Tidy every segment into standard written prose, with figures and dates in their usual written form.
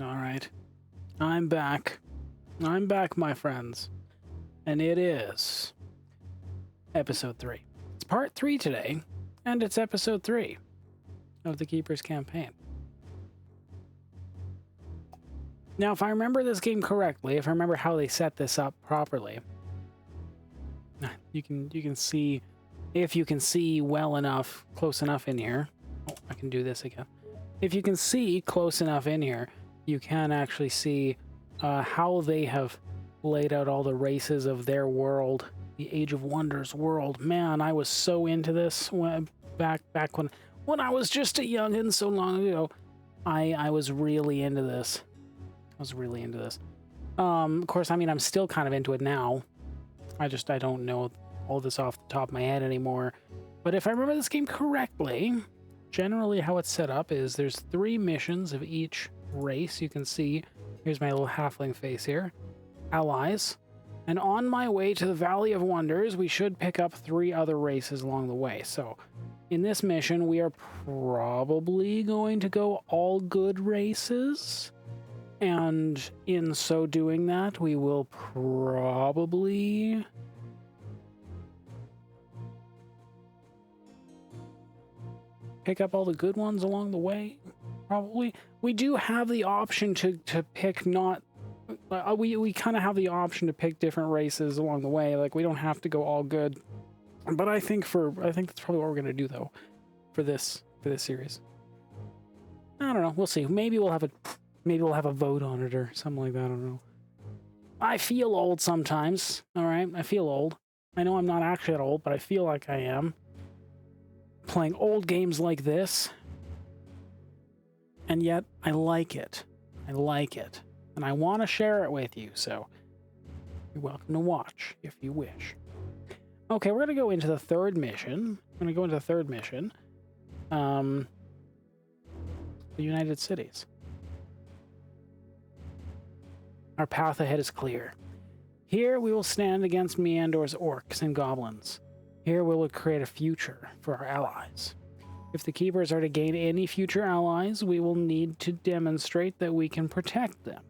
All right. I'm back. I'm back, my friends. And it is episode 3. It's part 3 today, and it's episode 3 of the Keeper's campaign. Now, if I remember this game correctly, if I remember how they set this up properly, you can see, if you can see well enough, close enough in here. Oh, I can do this again. If you can see close enough in here, you can actually see how they have laid out all the races of their world, the Age of Wonders world. Man, I was so into this back when I was just a youngin' so long ago. I was really into this. Of course, I mean, I'm still kind of into it now. I don't know all this off the top of my head anymore. But if I remember this game correctly, generally how it's set up is there's 3 missions of each race. You can see, here's my little halfling face here. Allies. And on my way to the Valley of Wonders, we should pick up 3 other races along the way. So in this mission, we are probably going to go all good races. And in so doing that, we will probably pick up all the good ones along the way. Probably. We do have the option to pick not... we kind of have the option to pick different races along the way. Like, we don't have to go all good. But I think that's probably what we're going to do, though, for this series. I don't know. We'll see. Maybe we'll have a vote on it or something like that. I don't know. I feel old sometimes. All right? I feel old. I know I'm not actually that old, but I feel like I am. Playing old games like this. And yet, I like it. I like it. And I want to share it with you, so you're welcome to watch if you wish. Okay, we're going to go into the third mission. The United Cities. Our path ahead is clear. Here we will stand against Meandor's orcs and goblins. Here we will create a future for our allies. If the Keepers are to gain any future allies, we will need to demonstrate that we can protect them.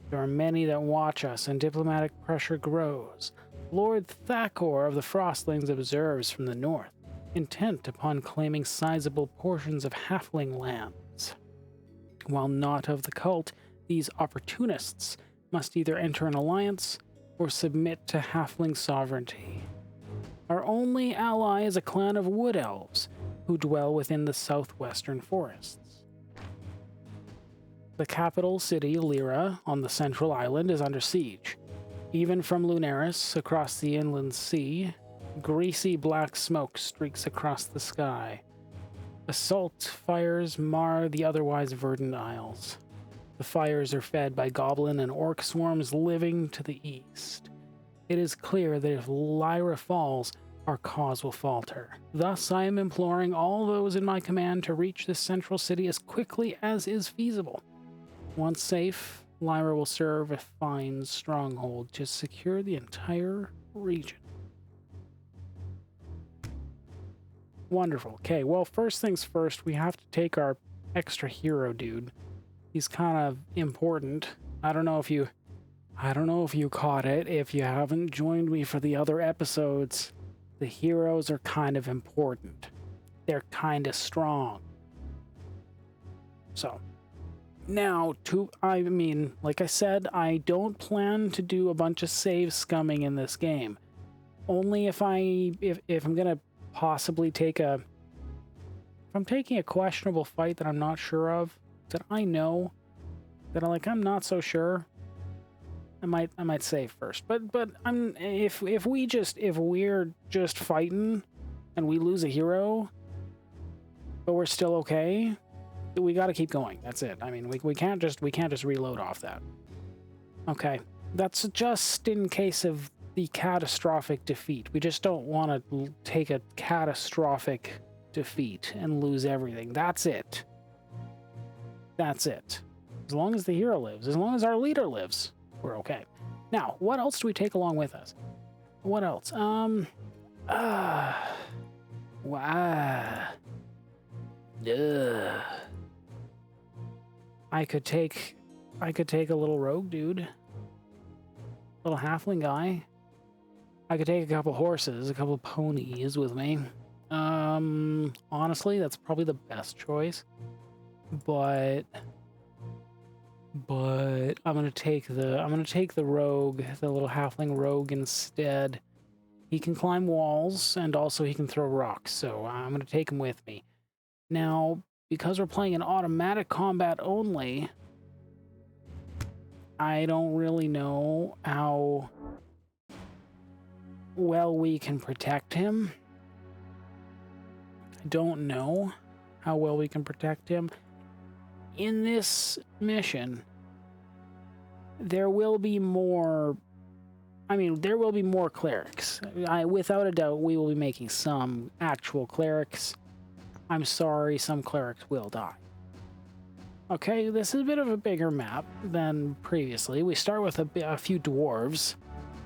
There are many that watch us, and diplomatic pressure grows. Lord Thakor of the Frostlings observes from the north, intent upon claiming sizable portions of Halfling lands. While not of the cult, these opportunists must either enter an alliance or submit to Halfling sovereignty. Our only ally is a clan of wood elves, who dwell within the southwestern forests. The capital city, Lyra, on the central island, is under siege. Even from Lunaris, across the inland sea, greasy black smoke streaks across the sky. Assault fires mar the otherwise verdant isles. The fires are fed by goblin and orc swarms living to the east. It is clear that if Lyra falls, our cause will falter. Thus, I am imploring all those in my command to reach this central city as quickly as is feasible. Once safe, Lyra will serve a fine stronghold to secure the entire region. Wonderful. Okay, well, first things first, we have to take our extra hero dude. He's kind of important. I don't know if you caught it. If you haven't joined me for the other episodes, the heroes are kind of important. They're kind of strong. So, now, like I said, I don't plan to do a bunch of save scumming in this game. Only if I'm gonna possibly if I'm taking a questionable fight that I'm not sure of, that I know, that I'm not so sure, I might save first. But if we're just fighting and we lose a hero, but we're still okay, we got to keep going. That's it. I mean, we can't just reload off that. Okay, that's just in case of the catastrophic defeat. We just don't want to take a catastrophic defeat and lose everything. That's it. That's it. As long as the hero lives, as long as our leader lives, we're okay. Now, what else do we take along with us? What else? I could take I could take a little rogue dude. Little halfling guy. I could take a couple horses, a couple ponies with me. Honestly, that's probably the best choice. But I'm gonna take the rogue, the little halfling rogue instead. He can climb walls and also he can throw rocks, so I'm gonna take him with me. Now, because we're playing an automatic combat only, I don't really know how well we can protect him. I don't know how well we can protect him. In this mission, there will be more... there will be more clerics. Without a doubt, we will be making some actual clerics. I'm sorry, some clerics will die. Okay, this is a bit of a bigger map than previously. We start with a few dwarves.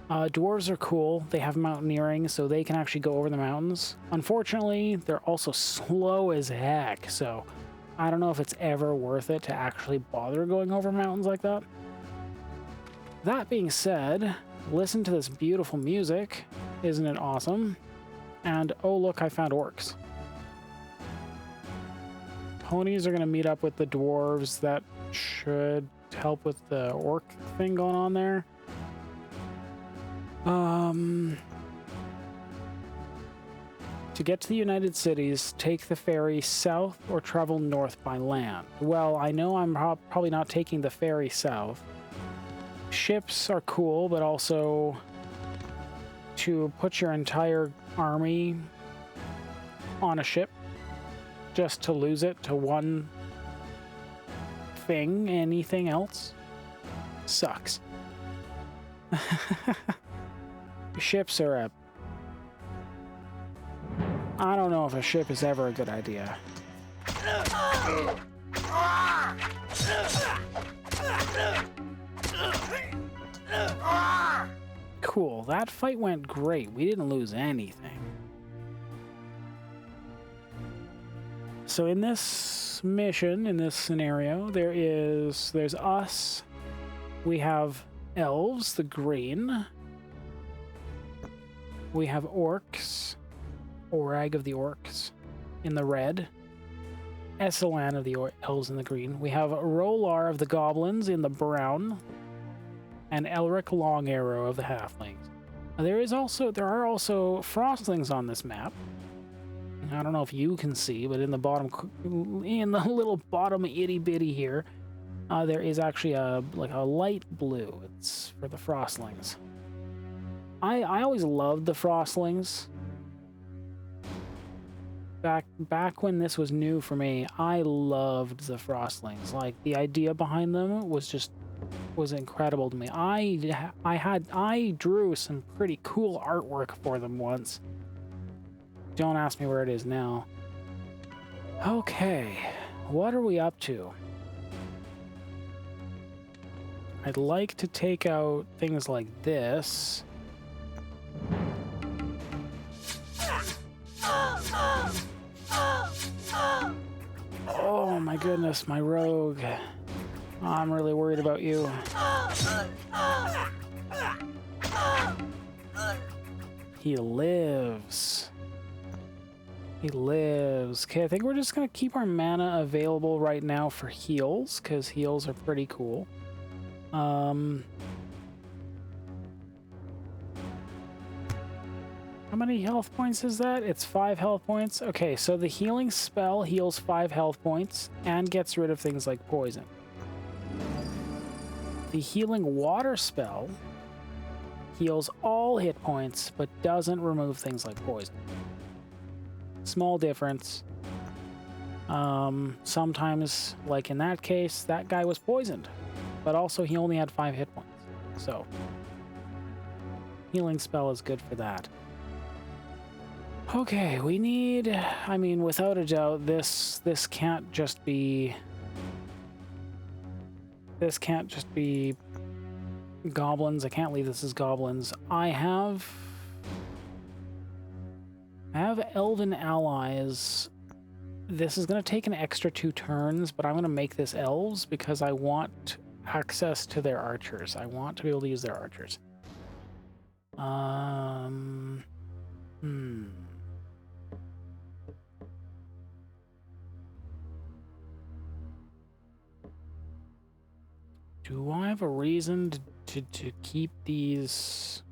Dwarves are cool. They have mountaineering, so they can actually go over the mountains. Unfortunately, they're also slow as heck, so I don't know if it's ever worth it to actually bother going over mountains like that. That being said, listen to this beautiful music. Isn't it awesome? And oh look, I found orcs. Ponies are going to meet up with the dwarves. That should help with the orc thing going on there. To get to the United Cities, take the ferry south or travel north by land. Well, I know I'm probably not taking the ferry south. Ships are cool, but also to put your entire army on a ship just to lose it to one thing, anything else, sucks. Ships are I don't know if a ship is ever a good idea. Cool, that fight went great. We didn't lose anything. So in this mission, in this scenario, there's us. We have elves, the green. We have orcs, Orag of the orcs, in the red. Esselan of the elves in the green. We have Rolar of the goblins in the brown. And Elric Longarrow of the halflings. There are also frostlings on this map. I don't know if you can see, but in the little bottom itty bitty here, there is actually a light blue. It's for the frostlings. I always loved the frostlings. Back when this was new for me, I loved the frostlings. Like, the idea behind them was incredible to me. I drew some pretty cool artwork for them once. Don't ask me where it is now. Okay, what are we up to? I'd like to take out things like this. Oh my goodness, my rogue. I'm really worried about you. He lives. He lives. Okay, I think we're just going to keep our mana available right now for heals, because heals are pretty cool. How many health points is that? It's 5 health points. Okay, so the healing spell heals 5 health points and gets rid of things like poison. The healing water spell heals all hit points, but doesn't remove things like poison. Small difference. Sometimes, like in that case, that guy was poisoned, but also he only had 5 hit points. So, healing spell is good for that. Okay, we need, without a doubt, this can't just be goblins. I can't leave this as goblins. I have elven allies. This is going to take an extra 2 turns, but I'm going to make this elves because I want access to their archers. I want to be able to use their archers. Do I have a reason to keep these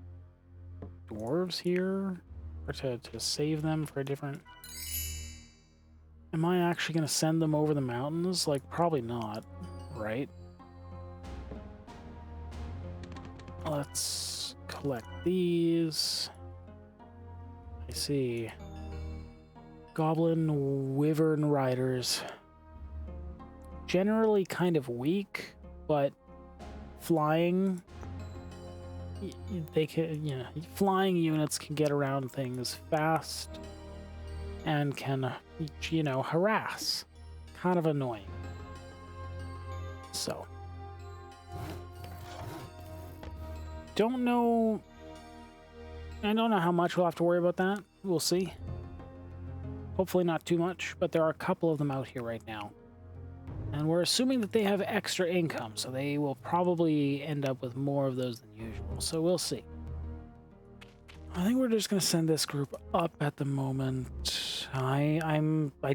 dwarves here? Or to save them for a different... Am I actually going to send them over the mountains? Like, probably not, right? Let's collect these. I see. Goblin Wyvern Riders. Generally kind of weak, but flying... They can, you know, flying units can get around things fast and can, you know, harass. Kind of annoying. So. Don't know. I don't know how much we'll have to worry about that. We'll see. Hopefully not too much, but there are a couple of them out here right now. And we're assuming that they have extra income, so they will probably end up with more of those than usual. So we'll see. I think we're just going to send this group up at the moment. I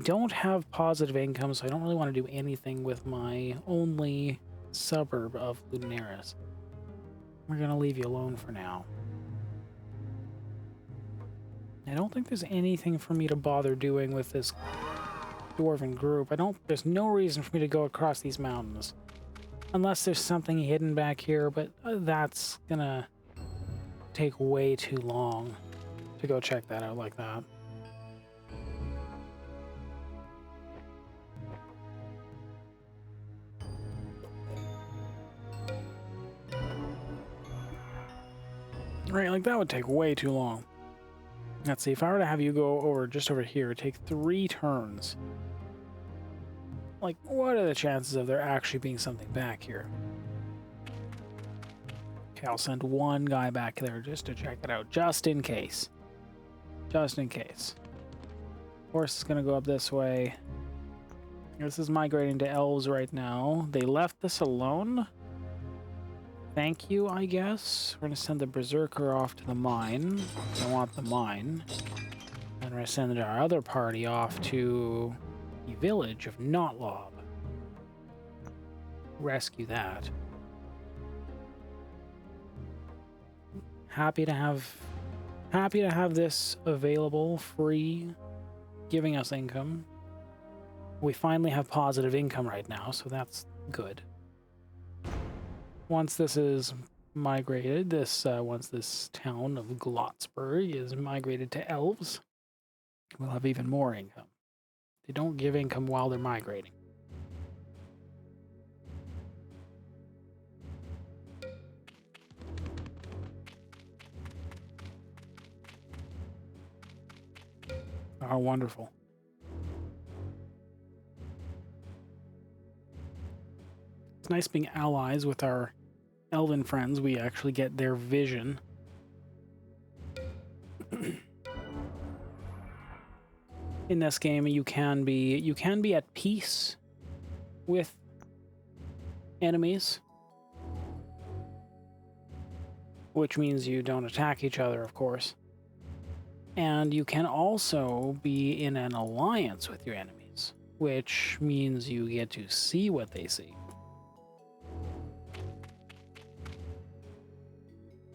don't have positive income, so I don't really want to do anything with my only suburb of Lunaris. We're going to leave you alone for now. I don't think there's anything for me to bother doing with this dwarven group. There's no reason for me to go across these mountains. Unless there's something hidden back here, but that's gonna take way too long to go check that out like that. Right, like that would take way too long. Let's see, if I were to have you go over just over here, it'd take 3 turns. Like, what are the chances of there actually being something back here? Okay, I'll send one guy back there just to check it out, just in case. Just in case. Horse is going to go up this way. This is migrating to elves right now. They left this alone. Thank you, I guess. We're going to send the berserker off to the mine. I want the mine. And we're going to send our other party off to the village of Notlob. Rescue that. Happy to have this available, free, giving us income. We finally have positive income right now, so that's good. Once this is migrated, once this town of Glotsburg is migrated to elves, we'll have even more income. They don't give income while they're migrating. Oh, wonderful. It's nice being allies with our elven friends. We actually get their vision. In this game, you can be at peace with enemies, which means you don't attack each other, of course. And you can also be in an alliance with your enemies, which means you get to see what they see.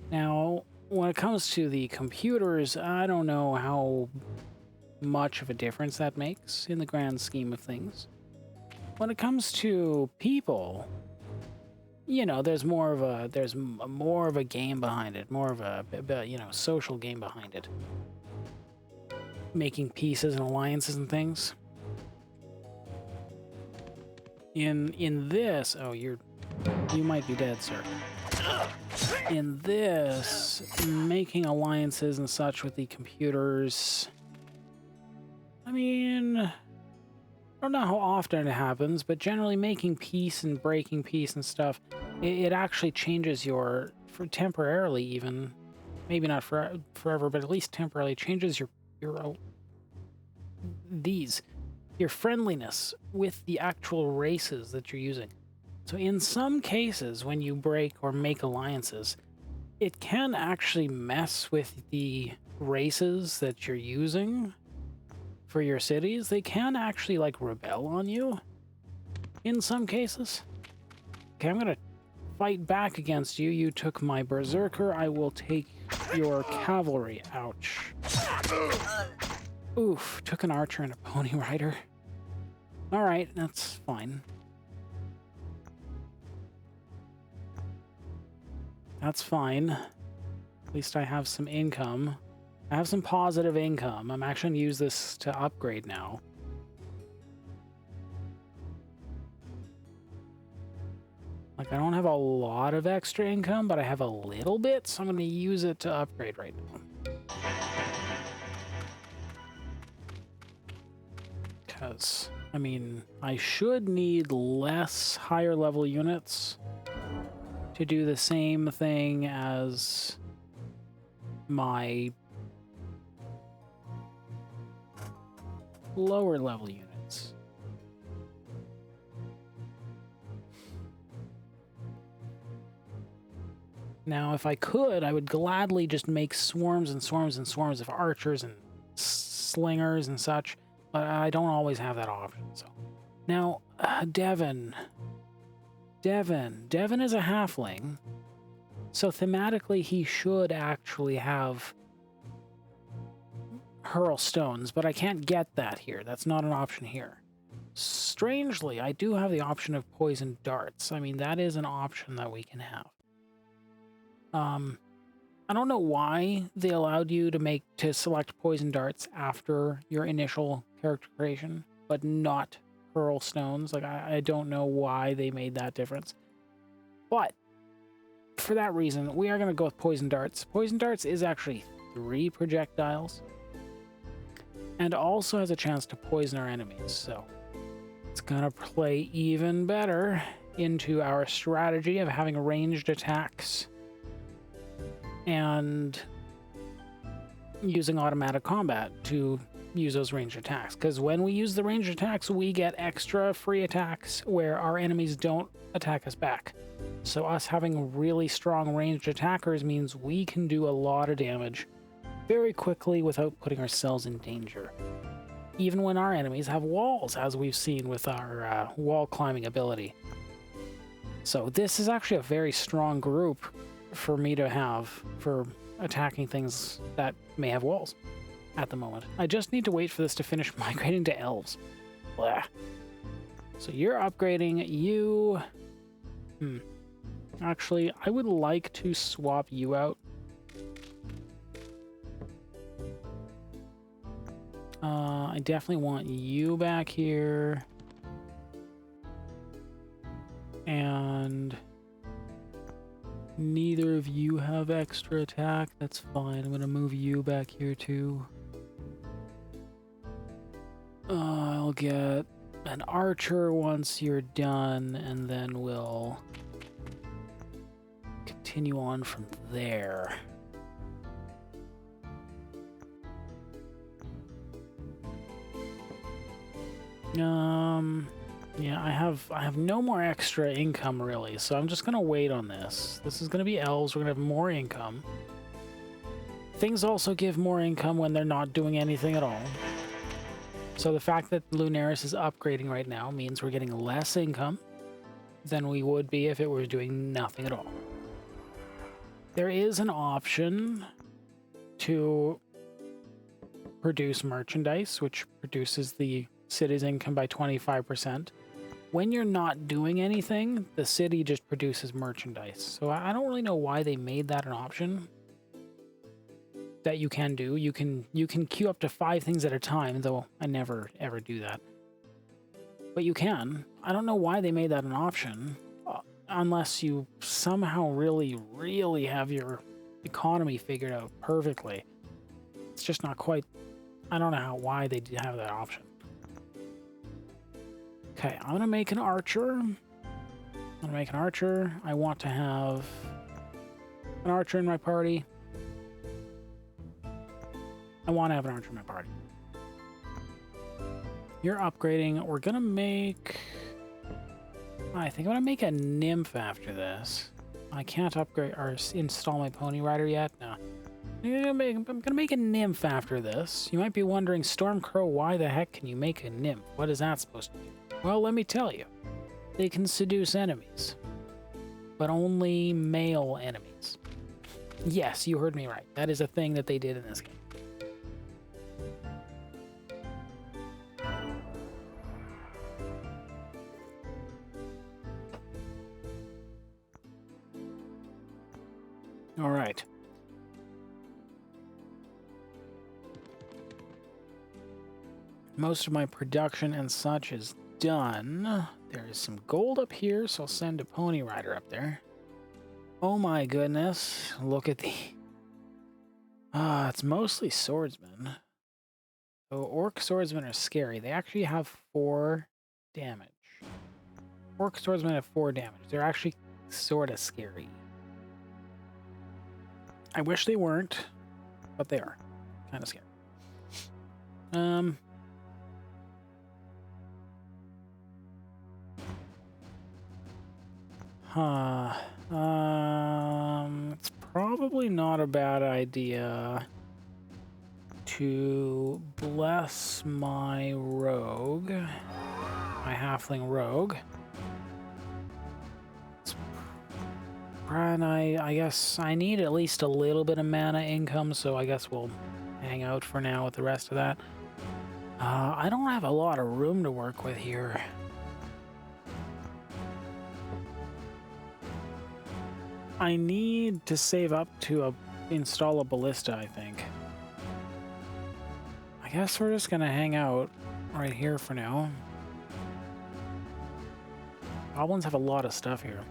Now, when it comes to the computers, I don't know how much of a difference that makes in the grand scheme of things. When it comes to people, you know, there's more of a game behind it, more of a social game behind it. Making pieces and alliances and things. In this, oh, you might be dead, sir. In this, making alliances and such with the computers, I mean, I don't know how often it happens, but generally making peace and breaking peace and stuff, it actually changes temporarily even, maybe not forever, but at least temporarily changes your friendliness with the actual races that you're using. So in some cases, when you break or make alliances, it can actually mess with the races that you're using for your cities. They can actually, like, rebel on you in some cases. Okay, I'm gonna fight back against you. You took my berserker. I will take your cavalry. Ouch. Oof, took an archer and a pony rider. All right, that's fine. That's fine. At least I have some income. I have some positive income. I'm actually going to use this to upgrade now. Like, I don't have a lot of extra income, but I have a little bit, so I'm going to use it to upgrade right now. Because, I mean, I should need less higher level units to do the same thing as my lower level units. Now, if I could, I would gladly just make swarms and swarms and swarms of archers and slingers and such, but I don't always have that option. So now, Devon is a halfling, so thematically he should actually have hurl stones, but I can't get that here. That's not an option here. Strangely, I do have the option of poison darts. I mean, that is an option that we can have. I don't know why they allowed you to select poison darts after your initial character creation, but not hurl stones. Like, I don't know why they made that difference. But for that reason, we are going to go with poison darts. Poison darts is actually 3 projectiles and also has a chance to poison our enemies. So it's going to play even better into our strategy of having ranged attacks and using automatic combat to use those ranged attacks. Because when we use the ranged attacks, we get extra free attacks where our enemies don't attack us back. So us having really strong ranged attackers means we can do a lot of damage very quickly without putting ourselves in danger. Even when our enemies have walls, as we've seen with our wall climbing ability. So this is actually a very strong group for me to have for attacking things that may have walls at the moment. I just need to wait for this to finish migrating to elves. Blah. So you're upgrading. You... Actually, I would like to swap you out. I definitely want you back here. And neither of you have extra attack. That's fine. I'm gonna move you back here too. I'll get an archer once you're done, and then we'll continue on from there. Yeah, I have no more extra income really, so I'm just gonna wait on this. This is gonna be elves. We're gonna have more income. Things also give more income when they're not doing anything at all. So the fact that Lunaris is upgrading right now means we're getting less income than we would be if it were doing nothing at all. There is an option to produce merchandise, which produces the city's income by 25%. When you're not doing anything, the city just produces merchandise. So I don't really know why they made that an option that you can do. You can queue up to 5 things at a time, though I never ever do that. But you can. I don't know why they made that an option, unless you somehow really have your economy figured out perfectly. It's just not quite. I don't know why they did have that option. Okay, I'm gonna make an archer. I want to have an archer in my party. I want to have an archer in my party. You're upgrading. We're gonna make I think I'm gonna make a nymph after this. I can't upgrade or install my pony rider yet. No. I'm gonna make a nymph after this. You might be wondering, Stormcrow, why the heck can you make a nymph? What is that supposed to do? Well, let me tell you. They can seduce enemies, but only male enemies. Yes, you heard me right. That is a thing that they did in this game. All right. Most of my production and such is done. There is some gold up here, so I'll send a pony rider up there. Oh my goodness. Look at the... it's mostly swordsmen. So orc swordsmen are scary. They actually have 4 damage. Orc swordsmen have 4 damage. They're actually sort of scary. I wish they weren't, but they are. Kind of scary. It's probably not a bad idea to bless my rogue, my halfling rogue. And I guess I need at least a little bit of mana income, so I guess we'll hang out for now with the rest of that. I don't have a lot of room to work with here. I need to save up to install a ballista, I think. I guess we're just gonna hang out right here for now. Goblins have a lot of stuff here.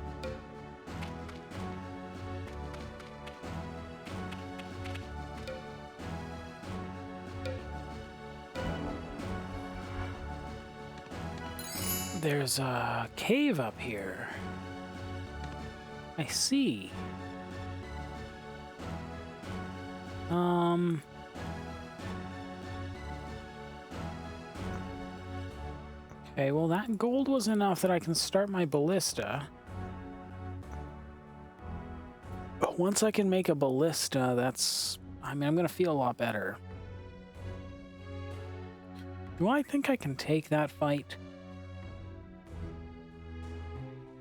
There's a cave up here. I see. Okay, well that gold was enough that I can start my ballista. But once I can make a ballista, that's... I mean, I'm gonna feel a lot better. Do I think I can take that fight?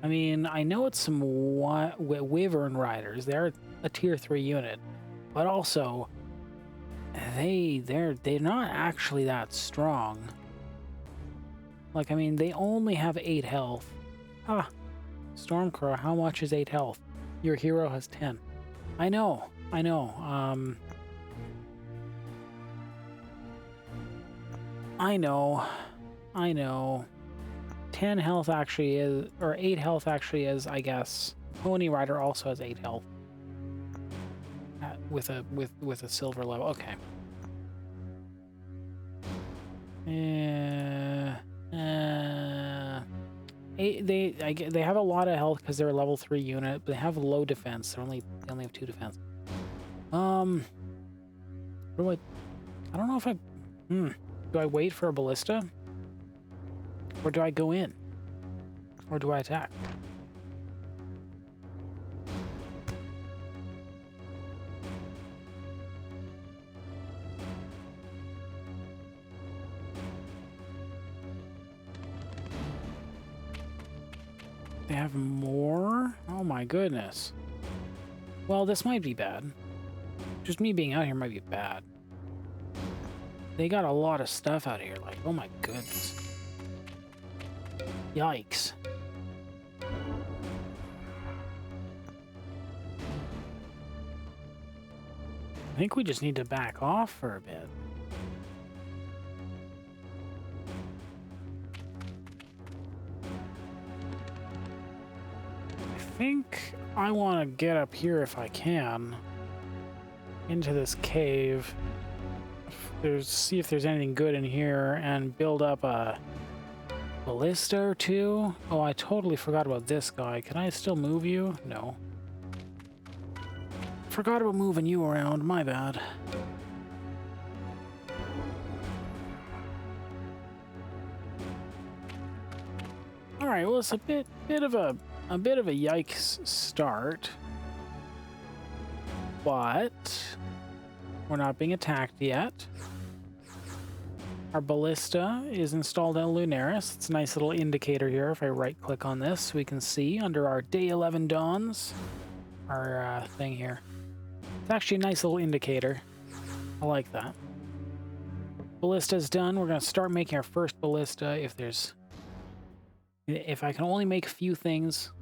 I mean, I know it's some Wyvern Riders. They're a tier 3 unit, but also they're not actually that strong. Like, I mean, they only have 8 health. Ah, Stormcrow, how much is 8 health? Your hero has 10. I know. I know. 10 health actually is, or 8 health actually is, I guess. Pony Rider also has 8 health. With a silver level. Okay. They have a lot of health because they're a level 3 unit, but they have low defense. They only have 2 defense. What do I don't know if do I wait for a ballista? Or do I go in? Or do I attack? They have more? Oh my goodness. Well, this might be bad. Just me being out here might be bad. They got a lot of stuff out here, like, oh my goodness. Yikes. I think we just need to back off for a bit. I think I want to get up here if I can. Into this cave. See if there's anything good in here and build up a ballista or 2. Oh, I totally forgot about this guy. Can I still move you? No. Forgot about moving you around. My bad. right, well, it's a bit of a yikes start, but we're not being attacked yet. Our ballista is installed in Lunaris. It's a nice little indicator here. If I right-click on this, we can see under our Day 11 Dawns, our thing here. It's actually a nice little indicator. I like that. Ballista's done. We're going to start making our first ballista. If I can only make a few things,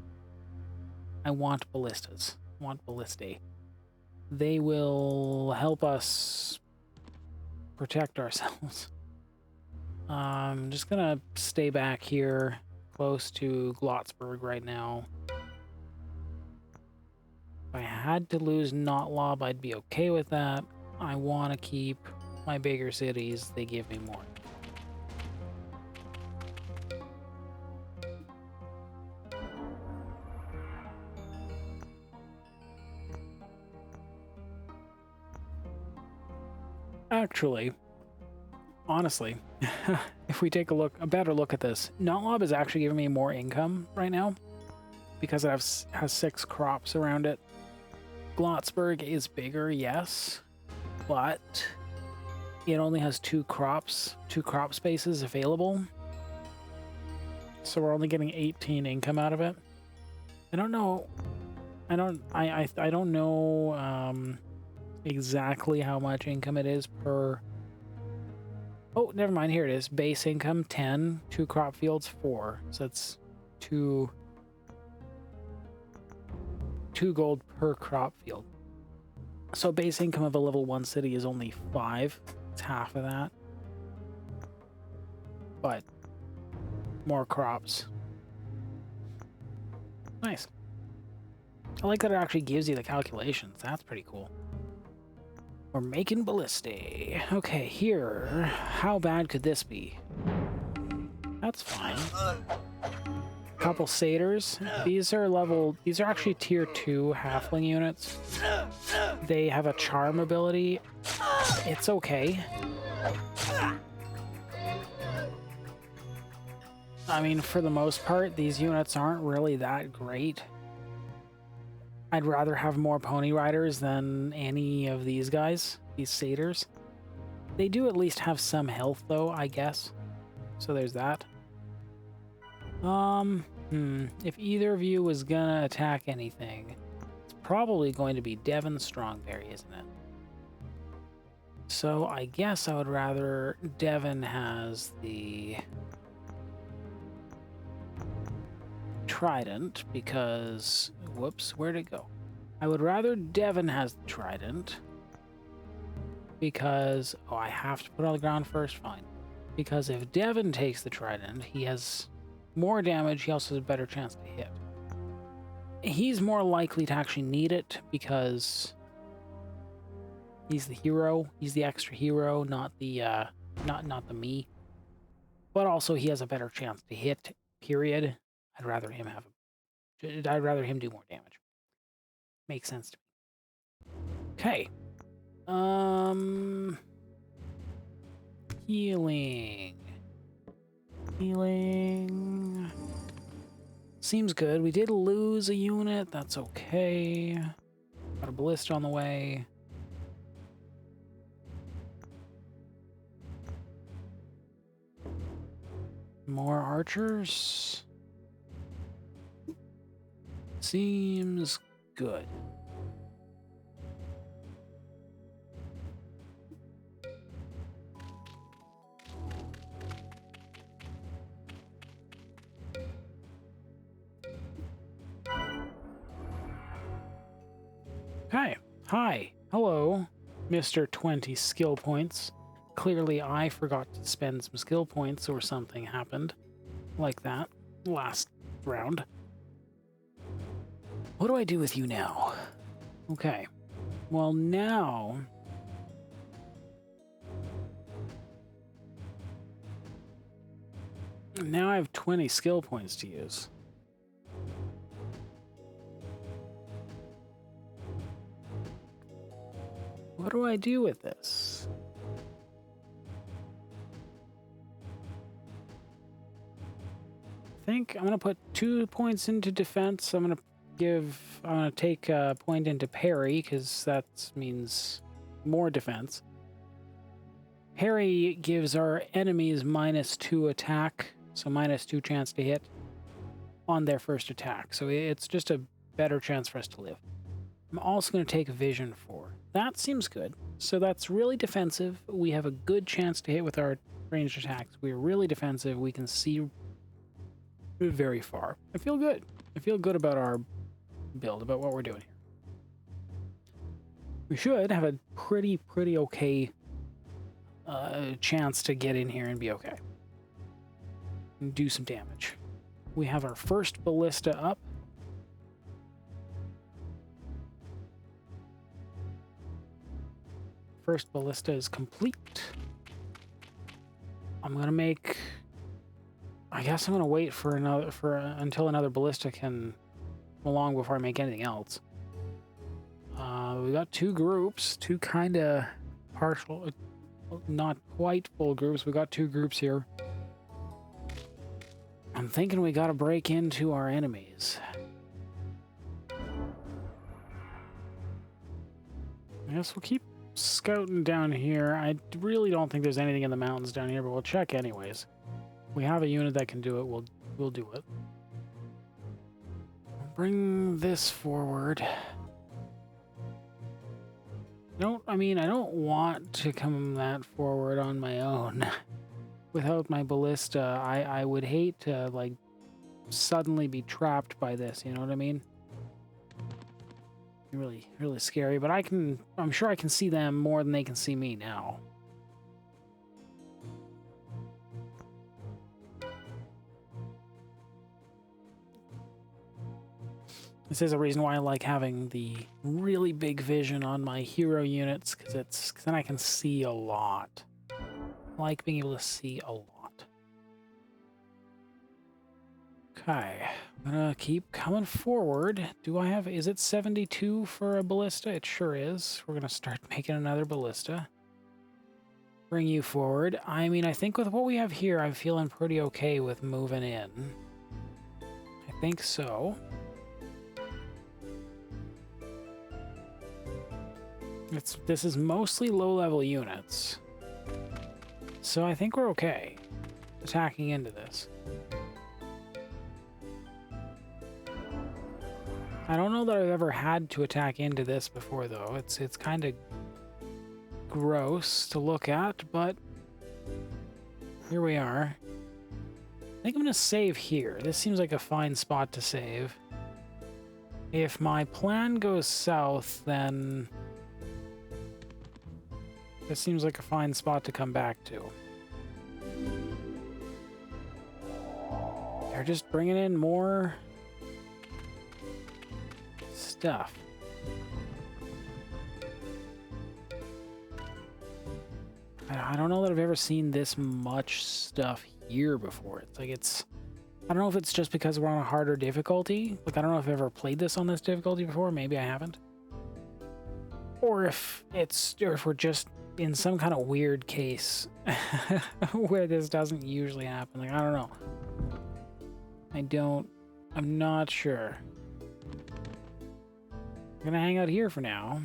I want ballistas. I want ballistae. They will help us protect ourselves. I'm just gonna stay back here close to Glotzburg right now. If I had to lose Notlob, I'd be okay with that. I want to keep my bigger cities. They give me more. Actually, honestly, if we take a better look at this, Notlob is actually giving me more income right now because it has 6 crops around it. Glotzburg is bigger, yes, but it only has 2 crop spaces available. So we're only getting 18 income out of it. I don't know. I don't know exactly how much income it is per. Oh, never mind. Here it is. Base income 10, 2 crop fields 4. So that's 2 gold per crop field. So base income of a level 1 city is only 5. It's half of that. But more crops. Nice. I like that it actually gives you the calculations. That's pretty cool. We're making ballistae. Okay, here. How bad could this be? That's fine. Couple satyrs. These are actually tier 2 halfling units. They have a charm ability. It's okay. I mean, for the most part, these units aren't really that great. I'd rather have more pony riders than any of these guys, these satyrs. They do at least have some health, though, I guess. So there's that. If either of you was gonna attack anything, it's probably going to be Devon Strongberry, isn't it? So I guess I would rather Devon has the trident because, whoops, where'd it go? I would rather Devon has the trident because, oh, I have to put it on the ground first, fine. Because if Devon takes the trident, he has more damage, he also has a better chance to hit. He's more likely to actually need it because he's the hero, he's the extra hero, not the not the me. But also he has a better chance to hit, period. I'd rather him do more damage. Makes sense to me. Okay. Healing. Seems good. We did lose a unit. That's okay. Got a ballista on the way. More archers. Seems good. Okay. Hi. Hello, Mr. 20 skill points. Clearly I forgot to spend some skill points or something happened like that last round. What do I do with you now? Okay. Well, now I have 20 skill points to use. What do I do with this? think I'm gonna put 2 points into defense. I'm gonna take a point into parry because that means more defense. Parry gives our enemies -2 attack, so -2 chance to hit on their first attack. So it's just a better chance for us to live. I'm also going to take Vision 4. That seems good. So that's really defensive. We have a good chance to hit with our ranged attacks. We're really defensive. We can see very far. I feel good. I feel good about our build, about what we're doing here. We should have a pretty okay chance to get in here and be okay. And do some damage. We have our first ballista up. First ballista is complete. I'm gonna make. I guess I'm gonna wait for until another ballista can come along before I make anything else. We got 2 groups, 2 kind of partial, not quite full groups. We got 2 groups here. I'm thinking we gotta break into our enemies. I guess we'll keep scouting down here. I really don't think there's anything in the mountains down here, but we'll check anyways. We have a unit that can do it. We'll do it. Bring this forward. I don't want to come that forward on my own. Without my ballista, I would hate to, like, suddenly be trapped by this, you know what I mean? Really scary, but I'm sure I can see them more than they can see me now. This is a reason why I like having the really big vision on my hero units, because then I can see a lot. I like being able to see a lot. Okay, I'm gonna keep coming forward. Is it 72 for a ballista? It sure is. We're gonna start making another ballista. Bring you forward. I mean, I think with what we have here, I'm feeling pretty okay with moving in. I think so. This is mostly low-level units. So I think we're okay attacking into this. I don't know that I've ever had to attack into this before, though. It's kind of gross to look at, but here we are. I think I'm going to save here. This seems like a fine spot to save. If my plan goes south, then this seems like a fine spot to come back to. They're just bringing in more stuff. I don't know that I've ever seen this much stuff here before. I don't know if it's just because we're on a harder difficulty. Like, I don't know if I've ever played this on this difficulty before. Maybe I haven't. Or if we're just in some kind of weird case where this doesn't usually happen. Like, I don't know. I'm not sure. I'm gonna hang out here for now.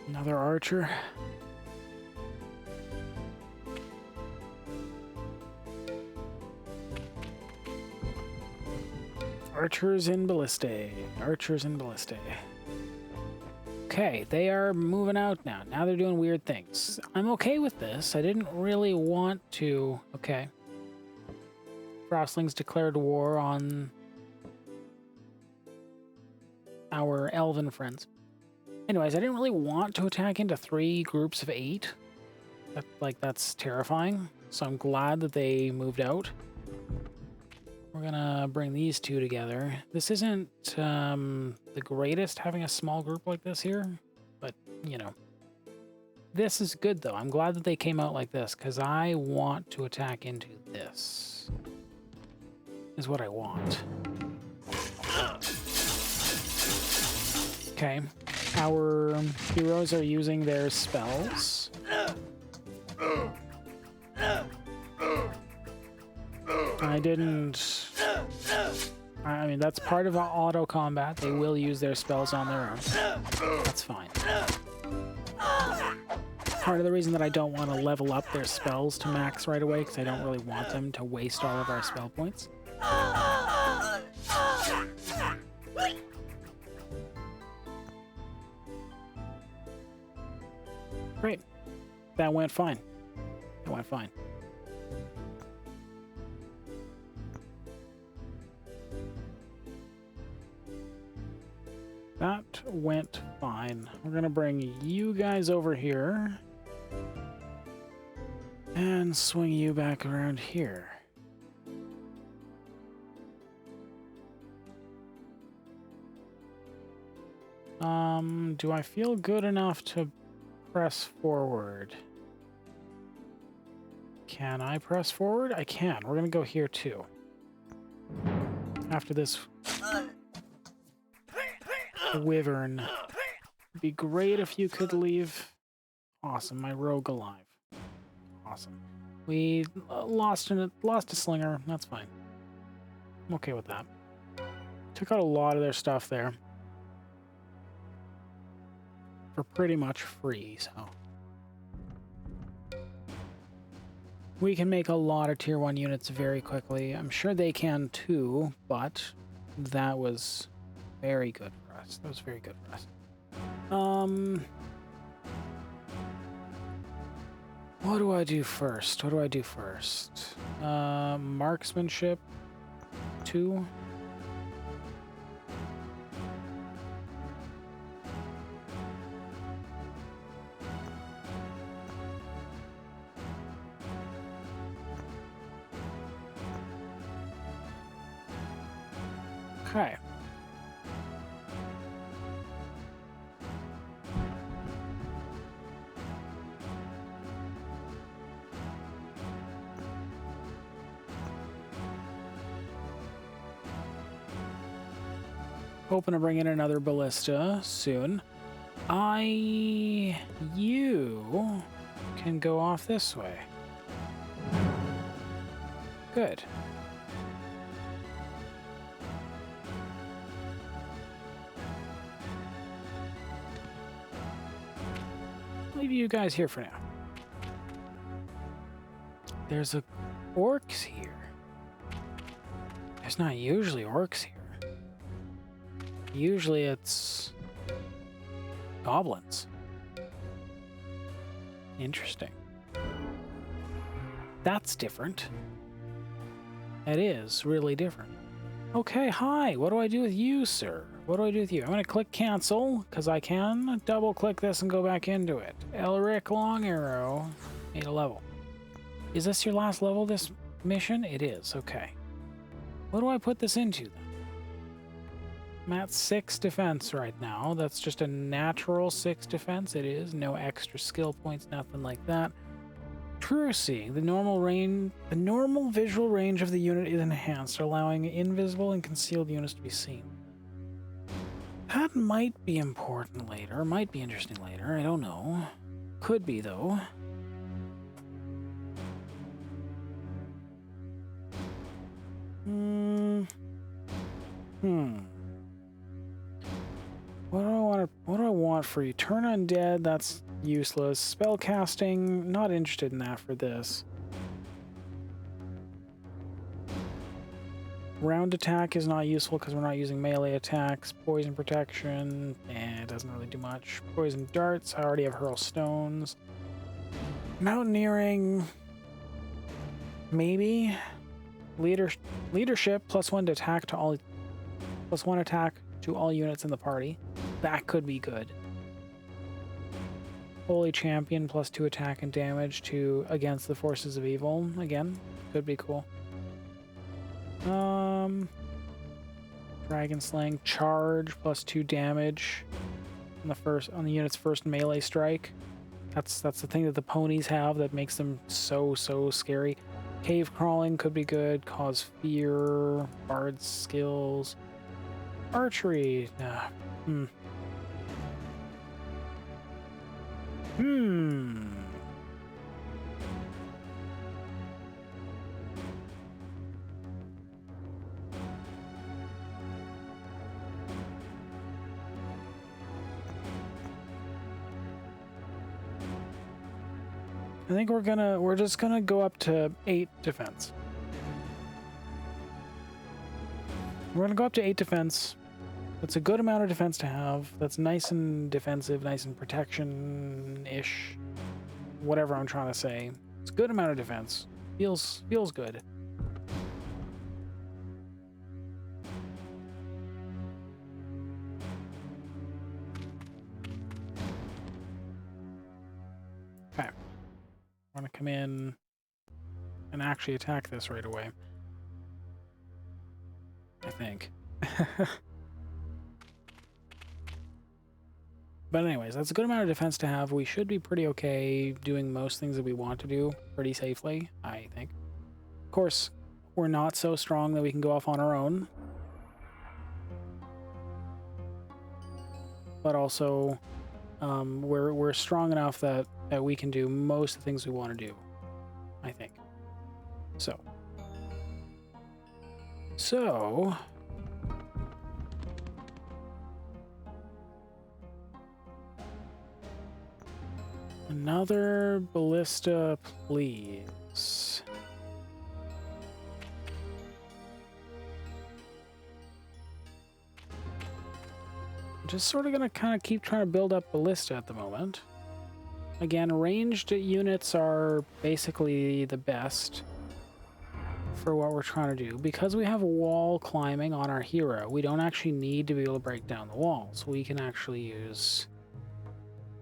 Another archer. Archers in ballistae. Archers in ballistae. Okay, they are moving out now. Now they're doing weird things. I'm okay with this. I didn't really want to... Okay. Frostlings declared war on our elven friends. Anyways, I didn't really want to attack into 3 groups of 8. That's terrifying. So I'm glad that they moved out. We're gonna bring these 2 together. This isn't the greatest having a small group like this here, but, you know. This is good, though. I'm glad that they came out like this, because I want to attack into this. Is what I want. Okay. Our heroes are using their spells. I mean, that's part of auto combat. They will use their spells on their own. That's fine. Part of the reason that I don't want to level up their spells to max right away, because I don't really want them to waste all of our spell points. Great. That went fine. That went fine. That went fine. We're gonna bring you guys over here and swing you back around here. Do I feel good enough to press forward? Can I press forward? I can. We're gonna go here too. After this wyvern. It'd be great if you could leave. Awesome, my rogue alive. Awesome. We lost a slinger. That's fine. I'm okay with that. Took out a lot of their stuff there. For pretty much free, so. We can make a lot of tier 1 units very quickly. I'm sure they can too, but that was very good for us. That was very good for us. What do I do first? What do I do first? Marksmanship 2. Okay. Hoping to bring in another ballista soon. You can go off this way. Good. Leave you guys here for now. There's orcs here. There's not usually orcs here. Usually it's goblins. Interesting. That's different. It is really different. Okay, hi. What do I do with you, sir? What do I do with you? I'm going to click cancel, because I can double-click this and go back into it. Elric Long Arrow made a level. Is this your last level, this mission? It is. Okay. What do I put this into, then? I'm at 6 defense right now. That's just a natural 6 defense. It is. No extra skill points, nothing like that. True seeing. The normal visual range of the unit is enhanced, allowing invisible and concealed units to be seen. That might be important later. Might be interesting later. I don't know. Could be, though. What do I want for you? Turn undead, that's useless. Spell casting, not interested in that for this. Round attack is not useful because we're not using melee attacks. Poison protection, it doesn't really do much. Poison darts, I already have hurl stones. Mountaineering, maybe. Leadership, +1 to attack to all, +1 attack to all units in the party. That could be good. Holy Champion, +2 attack and damage to against the forces of evil. Again, could be cool. Dragon Slaying, charge, +2 damage on the unit's first melee strike. That's the thing that the ponies have that makes them so scary. Cave crawling could be good. Cause fear. Bard's skills. Archery. I think we're just gonna go up to 8 defense. We're gonna go up to 8 defense. That's a good amount of defense to have. That's nice and defensive, nice and protection-ish. Whatever I'm trying to say. It's a good amount of defense. Feels good. Okay. I'm gonna come in and actually attack this right away. I think. But anyways, that's a good amount of defense to have. We should be pretty okay doing most things that we want to do pretty safely, I think. Of course, we're not so strong that we can go off on our own. But also, we're strong enough that we can do most of the things we want to do, I think. So... Another ballista, please. I'm just sort of gonna kind of keep trying to build up ballista at the moment. Again, ranged units are basically the best for what we're trying to do. Because we have wall climbing on our hero, we don't actually need to be able to break down the walls. We can actually use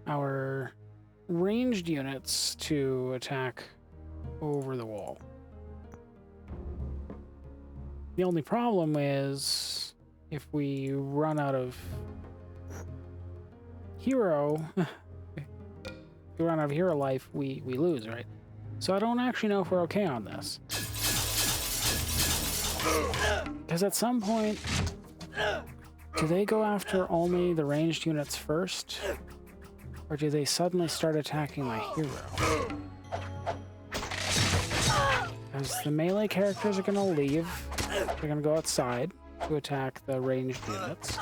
our ranged units to attack over the wall. The only problem is if we run out of hero, if we run out of hero life, we lose, right? So I don't actually know if we're okay on this. Because at some point, do they go after only the ranged units first? Or do they suddenly start attacking my hero? Because the melee characters are going to leave. They're going to go outside to attack the ranged units.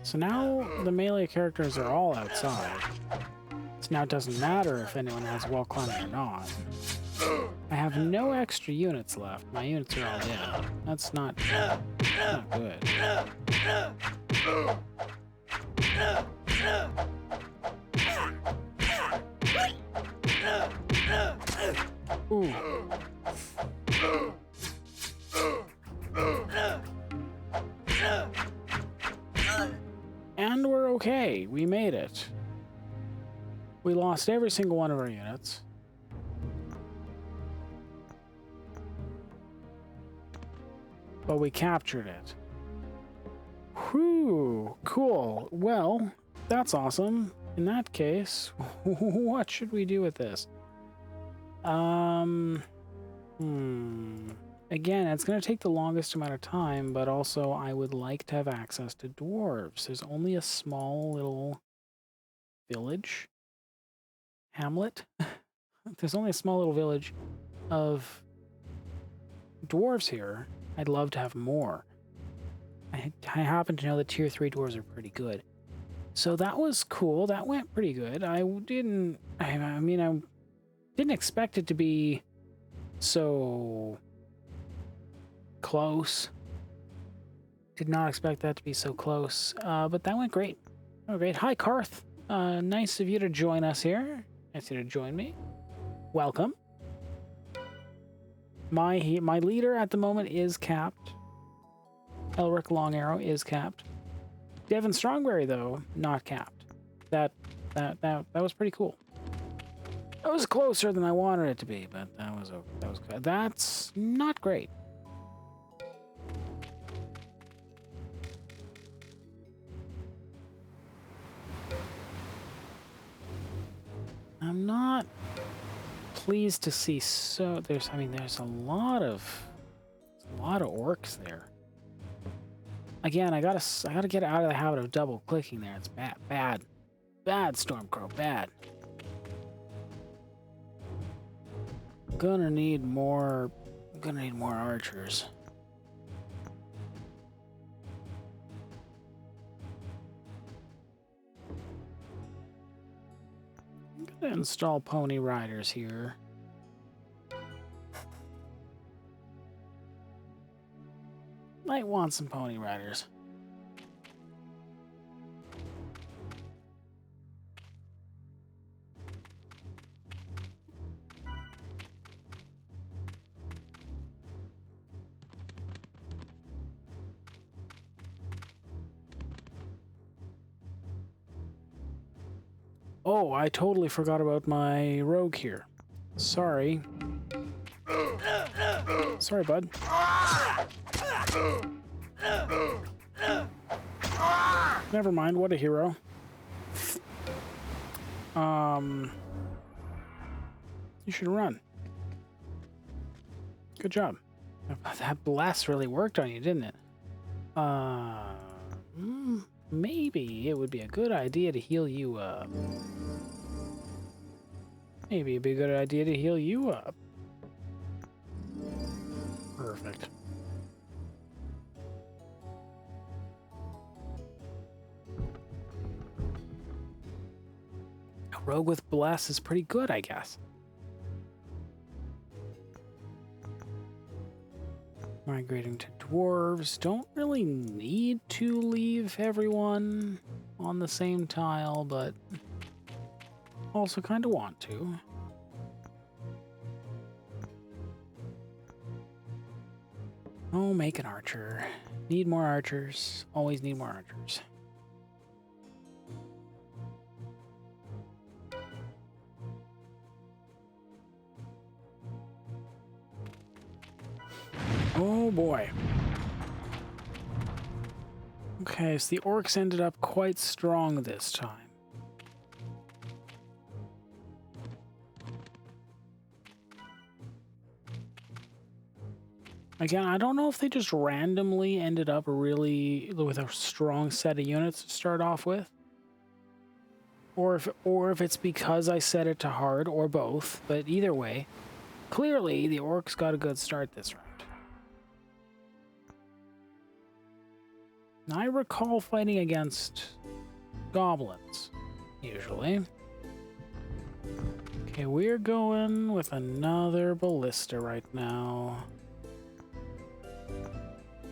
So now the melee characters are all outside. So now it doesn't matter if anyone has wall climbing or not. I have no extra units left. My units are all dead. That's not good. Ooh. And we're okay. We made it. We lost every single one of our units. But we captured it. Whew, cool. Well, that's awesome. In that case, what should we do with this? Again, it's going to take the longest amount of time, but also I would like to have access to dwarves. There's only a small little village. Hamlet? There's only a small little village of dwarves here. I'd love to have more. I happen to know that tier 3 dwarves are pretty good. So that was cool. That went pretty good. I didn't expect it to be so close. Did not expect that to be so close. But that went great. Oh, great. Hi, Karth. Nice of you to join us here. Nice of you to join me. Welcome. My leader at the moment is capped. Elric Long Arrow is capped. Devin Strongberry, though, not capped. That was pretty cool. That was closer than I wanted it to be, but that was good. That's not great. I'm not pleased to see there's a lot of orcs there. Again, I gotta get out of the habit of double clicking there. It's bad, bad, bad, Stormcrow, bad. Gonna need more archers. I'm gonna install pony riders here. Might want some pony riders. Oh, I totally forgot about my rogue here. Sorry. Sorry, bud. Never mind, what a hero. You should run. Good job. That blast really worked on you, didn't it? Maybe it would be a good idea to heal you up. Maybe it'd be a good idea to heal you up. Perfect. A rogue with blast is pretty good, I guess. Migrating to dwarves. Don't really need to leave everyone on the same tile, but also kind of want to. Oh, make an archer. Need more archers. Always need more archers. Oh boy. Okay, so the orcs ended up quite strong this time. Again, I don't know if they just randomly ended up really with a strong set of units to start off with. Or if it's because I set it to hard, or both, but either way, clearly the orcs got a good start this round. I recall fighting against goblins, usually. Okay, we're going with another ballista right now.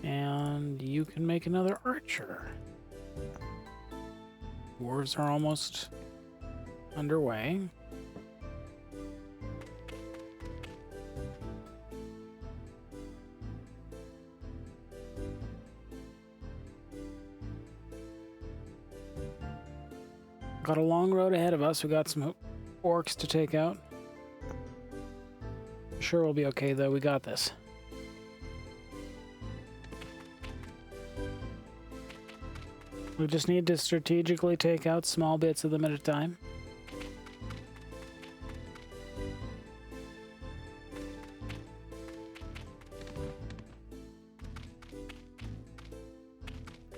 And you can make another archer. Dwarves are almost underway. Got a long road ahead of us. We got some orcs to take out. Sure, we'll be okay though. We got this. We just need to strategically take out small bits of them at a time.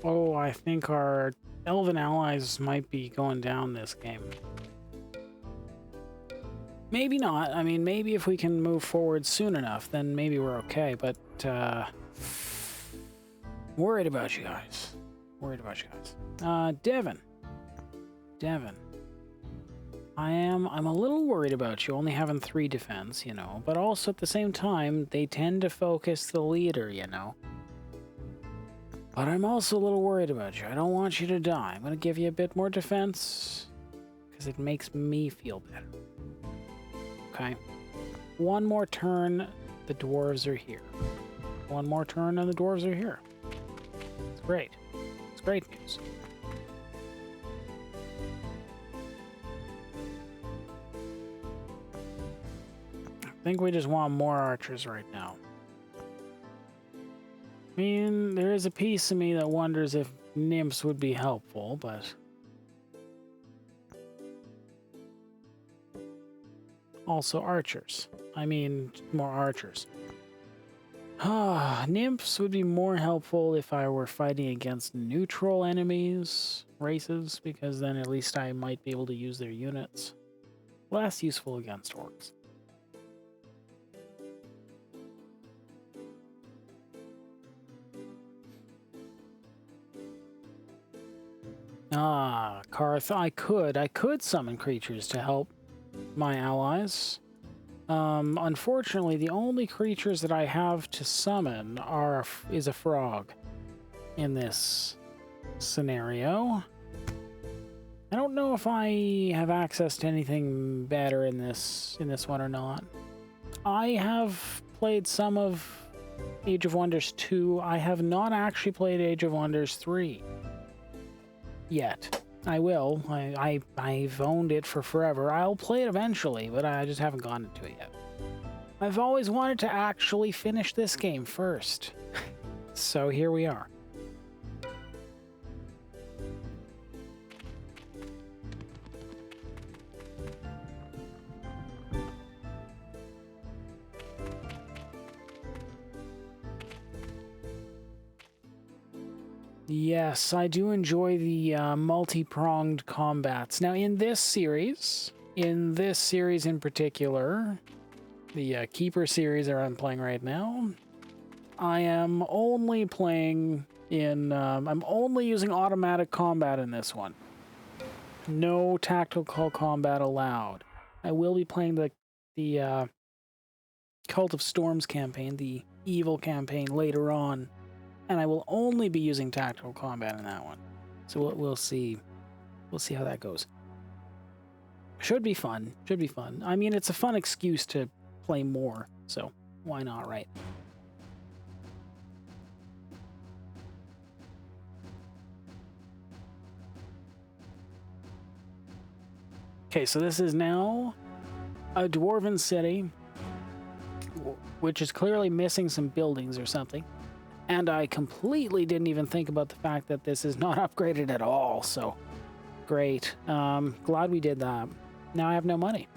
Oh, I think our elven allies might be going down this game. Maybe not. I mean, maybe if we can move forward soon enough, then maybe we're okay, but worried about you guys. Worried about you guys. Devin. I'm a little worried about you only having 3 defense, you know, but also at the same time, they tend to focus the leader, you know. But I'm also a little worried about you. I don't want you to die. I'm going to give you a bit more defense because it makes me feel better. Okay. One more turn, the dwarves are here. One more turn and the dwarves are here. It's great. It's great news. I think we just want more archers right now. I mean, there is a piece of me that wonders if nymphs would be helpful, but... Also archers. I mean, more archers. Nymphs would be more helpful if I were fighting against neutral enemies, races, because then at least I might be able to use their units. Less useful against orcs. Karth, I could summon creatures to help my allies. Unfortunately, the only creatures that I have to summon is a frog in this scenario. I don't know if I have access to anything better in this one or not. I have played some of Age of Wonders 2. I have not actually played Age of Wonders 3 yet. I will. I've owned it for forever. I'll play it eventually, but I just haven't gotten to it yet. I've always wanted to actually finish this game first. So here we are. Yes, I do enjoy the multi-pronged combats. Now, in this series in particular, the Keeper series that I'm playing right now, I am only playing in... I'm only using automatic combat in this one. No tactical combat allowed. I will be playing the Cult of Storms campaign, the evil campaign, later on. And I will only be using tactical combat in that one. So we'll see. We'll see how that goes. Should be fun. Should be fun. I mean, it's a fun excuse to play more. So why not, right? Okay, so this is now a dwarven city, which is clearly missing some buildings or something. And I completely didn't even think about the fact that this is not upgraded at all, so great. Glad we did that. Now I have no money.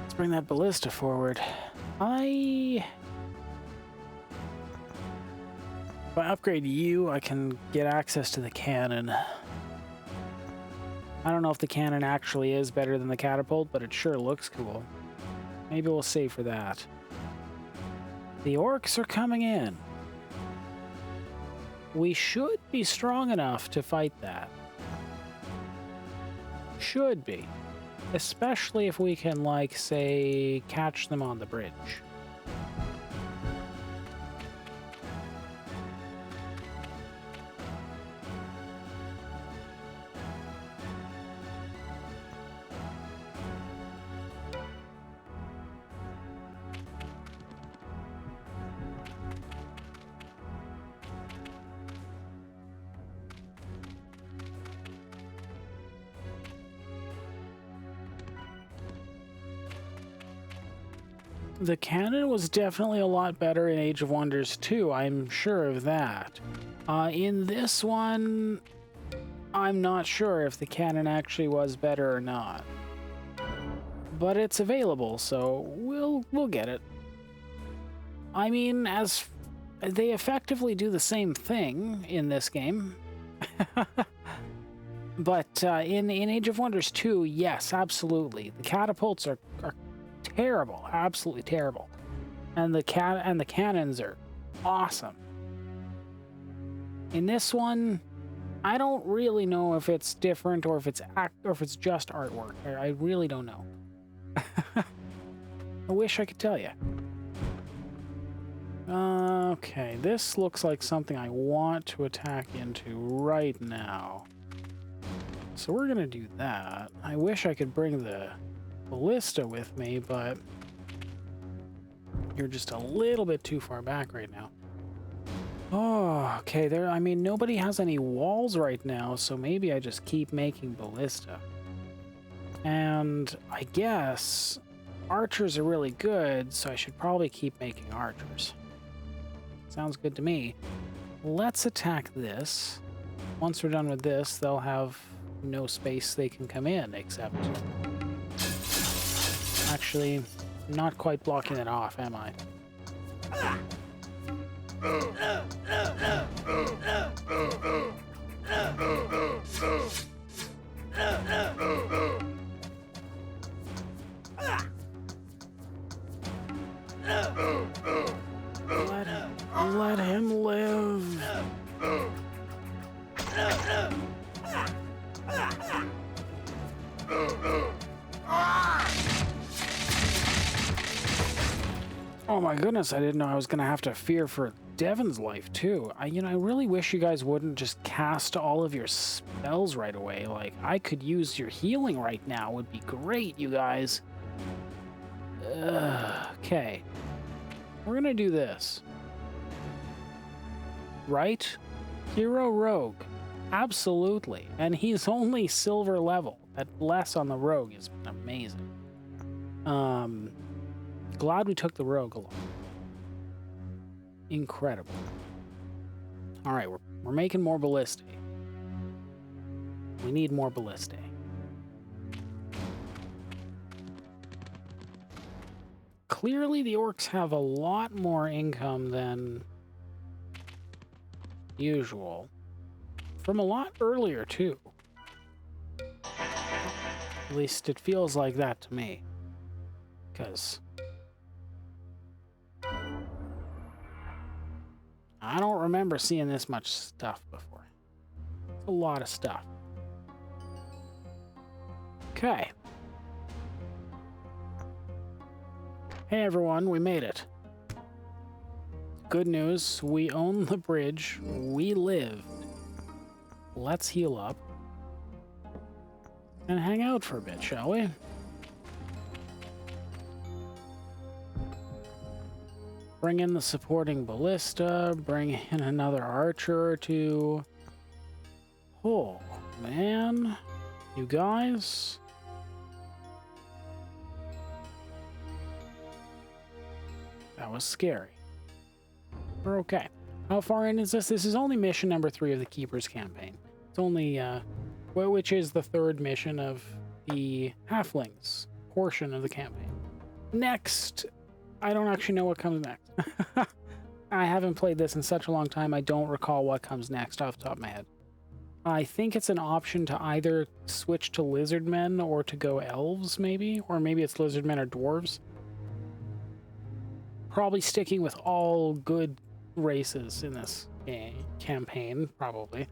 Let's bring that ballista forward. If I upgrade you, I can get access to the cannon. I don't know if the cannon actually is better than the catapult, but it sure looks cool. Maybe we'll save for that. The orcs are coming in. We should be strong enough to fight that. Should be. Especially if we can, like, say, catch them on the bridge. The cannon was definitely a lot better in Age of Wonders 2, I'm sure of that. In this one, I'm not sure if the cannon actually was better or not. But it's available, so we'll get it. I mean, as they effectively do the same thing in this game. But in Age of Wonders 2, yes, absolutely. The catapults are terrible, absolutely terrible, and the cannons are awesome. In this one, I don't really know if it's different or if it's just artwork. I really don't know. I wish I could tell you. Okay, this looks like something I want to attack into right now. So we're gonna do that. I wish I could bring the ballista with me, but you're just a little bit too far back right now. Oh, okay, I mean, nobody has any walls right now, so maybe I just keep making ballista. And I guess archers are really good, so I should probably keep making archers. Sounds good to me. Let's attack this. Once we're done with this, they'll have no space they can come in, except... Actually, not quite blocking it off, am I? Let him live. Oh my goodness, I didn't know I was gonna have to fear for Devon's life too. I really wish you guys wouldn't just cast all of your spells right away. Like, I could use your healing right now. Would be great, you guys. Okay. We're gonna do this. Right? Hero Rogue. Absolutely. And he's only silver level. That less on the Rogue is amazing. Glad we took the Rogue along. Incredible. Alright, we're making more ballistae. We need more ballistae. Clearly the Orcs have a lot more income than usual. From a lot earlier, too. At least it feels like that to me. Because I don't remember seeing this much stuff before. It's a lot of stuff. Okay. Hey everyone, we made it. Good news, we own the bridge. We lived. Let's heal up. And hang out for a bit, shall we? Bring in the supporting ballista, bring in another archer or two. Oh, man. You guys? That was scary. We're okay. How far in is this? This is only mission number 3 of the Keeper's campaign. It's only, which is the 3rd mission of the Halflings portion of the campaign. Next, I don't actually know what comes next. I haven't played this in such a long time, I don't recall what comes next off the top of my head. I think it's an option to either switch to lizardmen or to go elves, maybe? Or maybe it's lizardmen or dwarves. Probably sticking with all good races in this campaign, probably.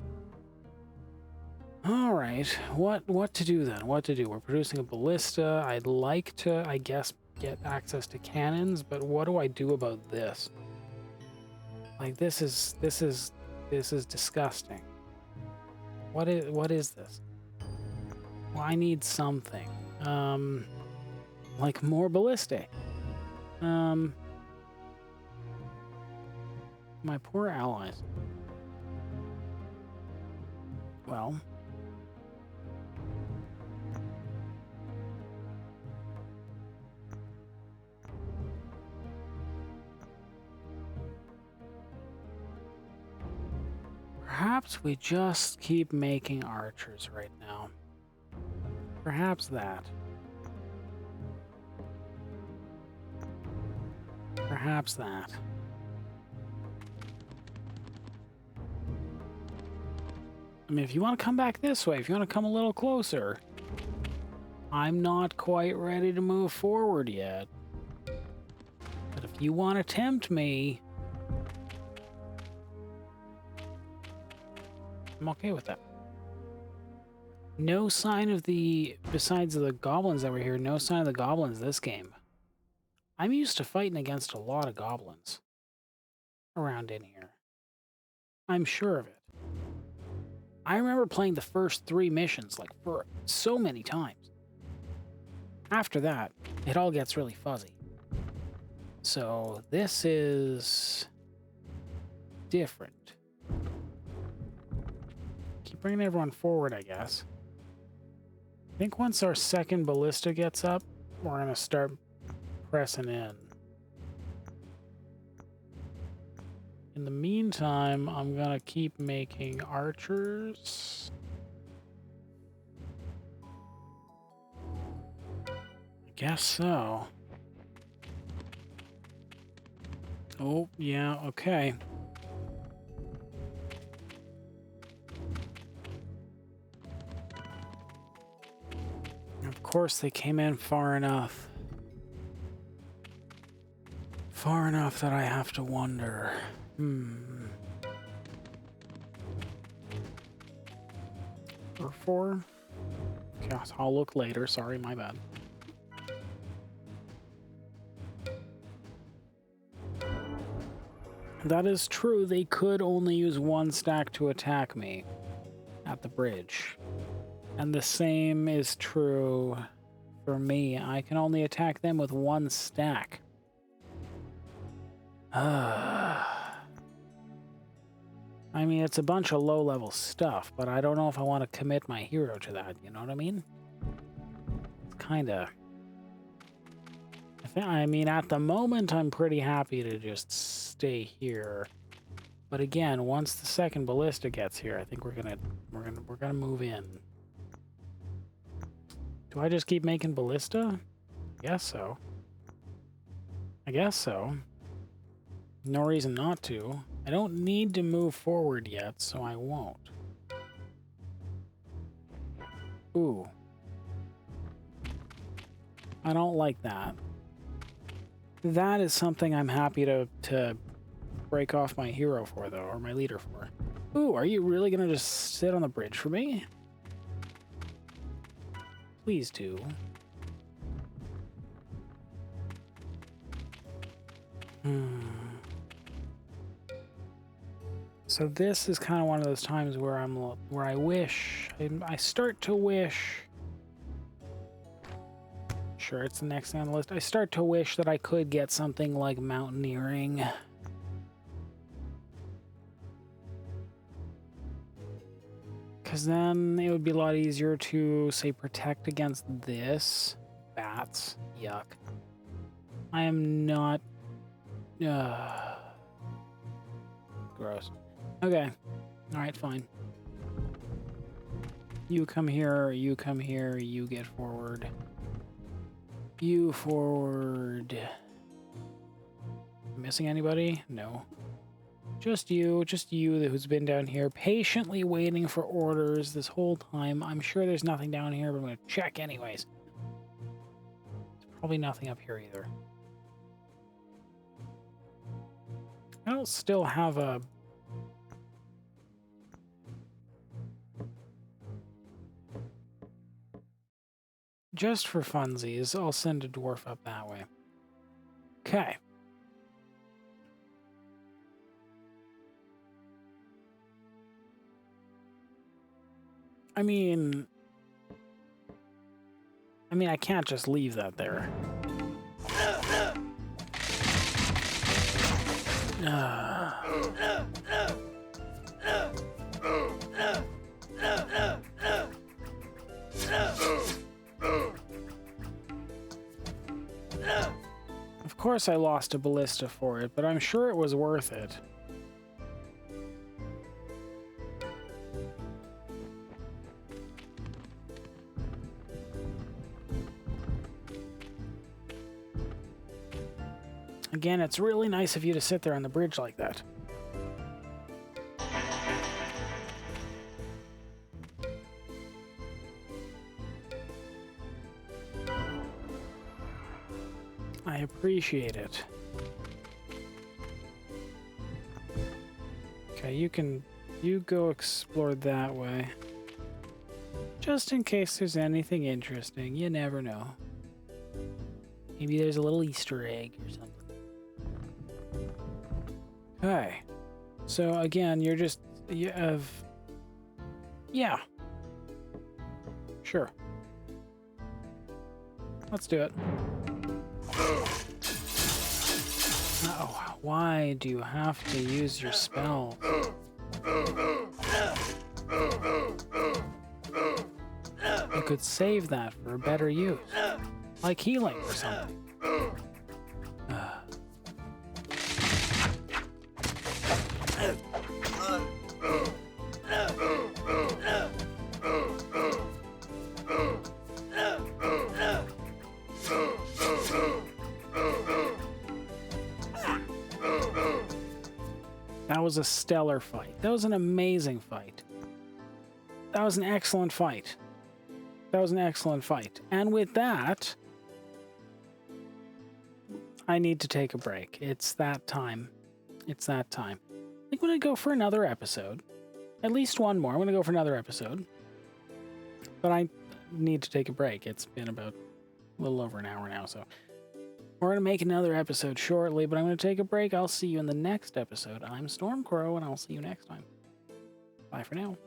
All right, what to do then? What to do? We're producing a ballista. I'd like to, I guess, get access to cannons, but what do I do about this? Like, this is disgusting. What is this? Well, I need something. Like more ballistae. My poor allies. Well, perhaps we just keep making archers right now. Perhaps that. Perhaps that. I mean, if you want to come back this way, if you want to come a little closer, I'm not quite ready to move forward yet. But if you want to tempt me, I'm okay with that. No sign of the, besides the goblins that were here, no sign of the goblins this game. I'm used to fighting against a lot of goblins around in here. I'm sure of it. I remember playing the first 3 missions, like, for so many times. After that, it all gets really fuzzy. So, this is different. Keep bringing everyone forward, I guess. I think once our second ballista gets up, we're gonna start pressing in. In the meantime, I'm gonna keep making archers. I Guess so. Oh, yeah, okay. Of course, they came in far enough. Far enough that I have to wonder. Or 4? Okay, I'll look later. Sorry, my bad. That is true. They could only use 1 stack to attack me at the bridge. And the same is true for me. I can only attack them with 1 stack. I mean, it's a bunch of low-level stuff, but I don't know if I want to commit my hero to that, you know what I mean? It's kinda... I mean, at the moment, I'm pretty happy to just stay here. But again, once the second ballista gets here, I think we're gonna move in. Do I just keep making ballista? I guess so. I guess so. No reason not to. I don't need to move forward yet, so I won't. Ooh. I don't like that. That is something I'm happy to break off my hero for, though, or my leader for. Ooh, are you really gonna just sit on the bridge for me? Please do. So this is kind of one of those times where I wish, I start to wish. Sure, it's the next on the list. I start to wish that I could get something like mountaineering. Because then it would be a lot easier to, say, protect against this. Bats. Yuck. I am not... Gross. Okay. Alright, fine. You come here, you come here, you get forward. You forward. Missing anybody? No. Just you who's been down here patiently waiting for orders this whole time. I'm sure there's nothing down here, but I'm going to check anyways. There's probably nothing up here either. I don't still have a... Just for funsies, I'll send a dwarf up that way. Okay. I mean, I can't just leave that there. Of course I lost a ballista for it, but I'm sure it was worth it. Again, it's really nice of you to sit there on the bridge like that. I appreciate it. Okay, you go explore that way. Just in case there's anything interesting, you never know. Maybe there's a little Easter egg or something. Okay. So again, you have... Yeah. Sure. Let's do it. Oh, why do you have to use your spell? You could save that for a better use. Like healing or something. That was a stellar fight. That was an amazing fight. That was an excellent fight. That was an excellent fight. And with that, I need to take a break. It's that time. It's that time. I think I'm going to go for another episode. At least one more. I'm going to go for another episode. But I need to take a break. It's been about a little over an hour now, so we're going to make another episode shortly, but I'm going to take a break. I'll see you in the next episode. I'm Stormcrow, and I'll see you next time. Bye for now.